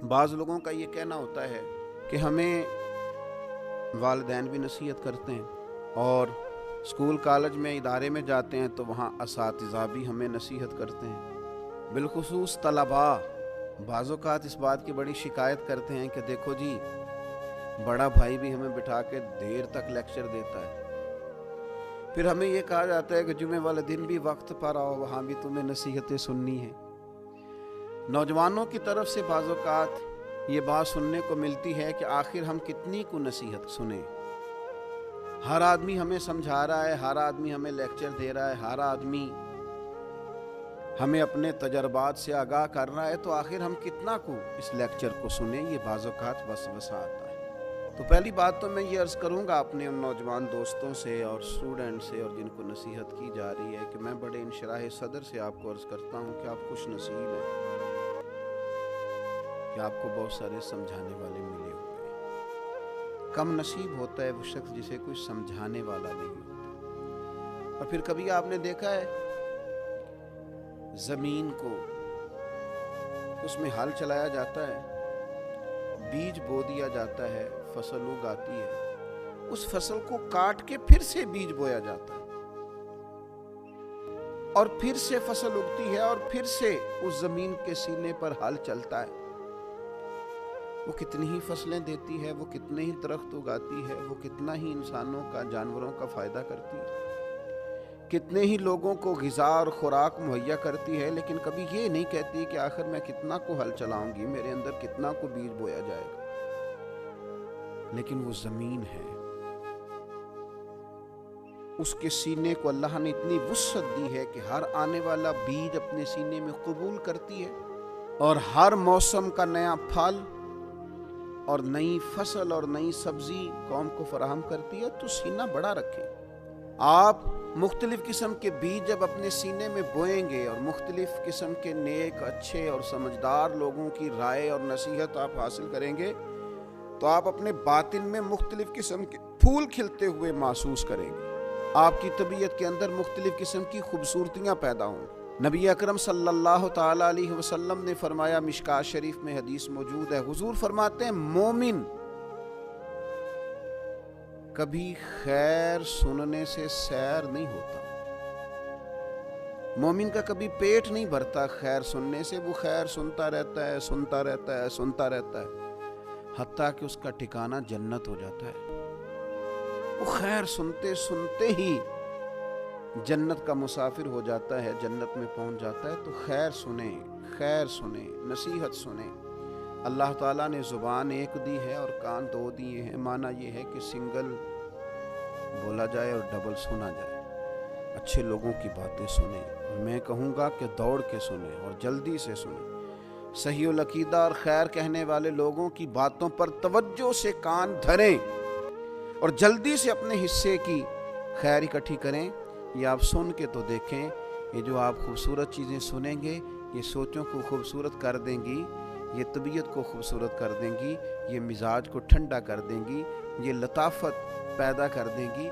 بعض لوگوں کا یہ کہنا ہوتا ہے کہ ہمیں والدین بھی نصیحت کرتے ہیں اور اسکول کالج میں ادارے میں جاتے ہیں تو وہاں اساتذہ بھی ہمیں نصیحت کرتے ہیں، بالخصوص طلباء بعض اوقات اس بات کی بڑی شکایت کرتے ہیں کہ دیکھو جی بڑا بھائی بھی ہمیں بٹھا کے دیر تک لیکچر دیتا ہے، پھر ہمیں یہ کہا جاتا ہے کہ جمعے والے دن بھی وقت پر آؤ، وہاں بھی تمہیں نصیحتیں سننی ہیں۔ نوجوانوں کی طرف سے بعض اوقات یہ بات سننے کو ملتی ہے کہ آخر ہم کتنی کو نصیحت سنیں، ہر آدمی ہمیں سمجھا رہا ہے، ہر آدمی ہمیں لیکچر دے رہا ہے، ہر آدمی ہمیں اپنے تجربات سے آگاہ کر رہا ہے، تو آخر ہم کتنا کو اس لیکچر کو سنیں، یہ بعض اوقات وسوسہ آتا ہے۔ تو پہلی بات تو میں یہ عرض کروں گا اپنے ان نوجوان دوستوں سے اور اسٹوڈنٹ سے اور جن کو نصیحت کی جا رہی ہے کہ میں بڑے انشراح صدر سے آپ کو عرض کرتا ہوں کہ آپ خوش نصیب ہیں کہ آپ کو بہت سارے سمجھانے والے ملے ہوئے ہیں۔ کم نصیب ہوتا ہے وہ شخص جسے کوئی سمجھانے والا نہیں ہوتا۔ اور پھر کبھی آپ نے دیکھا ہے زمین کو اس میں ہل چلایا جاتا ہے، بیج بو دیا جاتا ہے، فصل اگاتی ہے، اس فصل کو کاٹ کے پھر سے بیج بویا جاتا ہے اور پھر سے فصل اگتی ہے اور پھر سے اس زمین کے سینے پر ہل چلتا ہے۔ وہ کتنی ہی فصلیں دیتی ہے، وہ کتنے ہی درخت اگاتی ہے، وہ کتنا ہی انسانوں کا جانوروں کا فائدہ کرتی ہے، کتنے ہی لوگوں کو غذا اور خوراک مہیا کرتی ہے، لیکن کبھی یہ نہیں کہتی کہ آخر میں کتنا کو ہل چلاؤں گی، میرے اندر کتنا کو بیج بویا جائے گا۔ لیکن وہ زمین ہے، اس کے سینے کو اللہ نے اتنی وسعت دی ہے کہ ہر آنے والا بیج اپنے سینے میں قبول کرتی ہے اور ہر موسم کا نیا پھل اور نئی فصل اور نئی سبزی قوم کو فراہم کرتی ہے۔ تو سینہ بڑا رکھیں، آپ مختلف قسم کے بیج جب اپنے سینے میں بوئیں گے اور مختلف قسم کے نیک، اچھے اور سمجھدار لوگوں کی رائے اور نصیحت آپ حاصل کریں گے تو آپ اپنے باطن میں مختلف قسم کے پھول کھلتے ہوئے محسوس کریں گے، آپ کی طبیعت کے اندر مختلف قسم کی خوبصورتیاں پیدا ہوں۔ نبی اکرم صلی اللہ تعالی علیہ وسلم نے فرمایا، مشکوٰۃ شریف میں حدیث موجود ہے، حضور فرماتے ہیں مومن کبھی خیر سننے سے سیر نہیں ہوتا، مومن کا کبھی پیٹ نہیں بھرتا خیر سننے سے، وہ خیر سنتا رہتا ہے، سنتا رہتا ہے، سنتا رہتا ہے، حتیٰ کہ اس کا ٹھکانہ جنت ہو جاتا ہے۔ وہ خیر سنتے سنتے ہی جنت کا مسافر ہو جاتا ہے، جنت میں پہنچ جاتا ہے۔ تو خیر سنیں، خیر سنیں، نصیحت سنیں۔ اللہ تعالیٰ نے زبان ایک دی ہے اور کان دو دیے ہیں، معنی یہ ہے کہ سنگل بولا جائے اور ڈبل سنا جائے۔ اچھے لوگوں کی باتیں سنیں، اور میں کہوں گا کہ دوڑ کے سنیں اور جلدی سے سنیں۔ صحیح العقیدہ اور خیر کہنے والے لوگوں کی باتوں پر توجہ سے کان دھریں اور جلدی سے اپنے حصے کی خیر اکٹھی کریں۔ یہ آپ سن کے تو دیکھیں، یہ جو آپ خوبصورت چیزیں سنیں گے یہ سوچوں کو خوبصورت کر دیں گی، یہ طبیعت کو خوبصورت کر دیں گی، یہ مزاج کو ٹھنڈا کر دیں گی، یہ لطافت پیدا کر دیں گی۔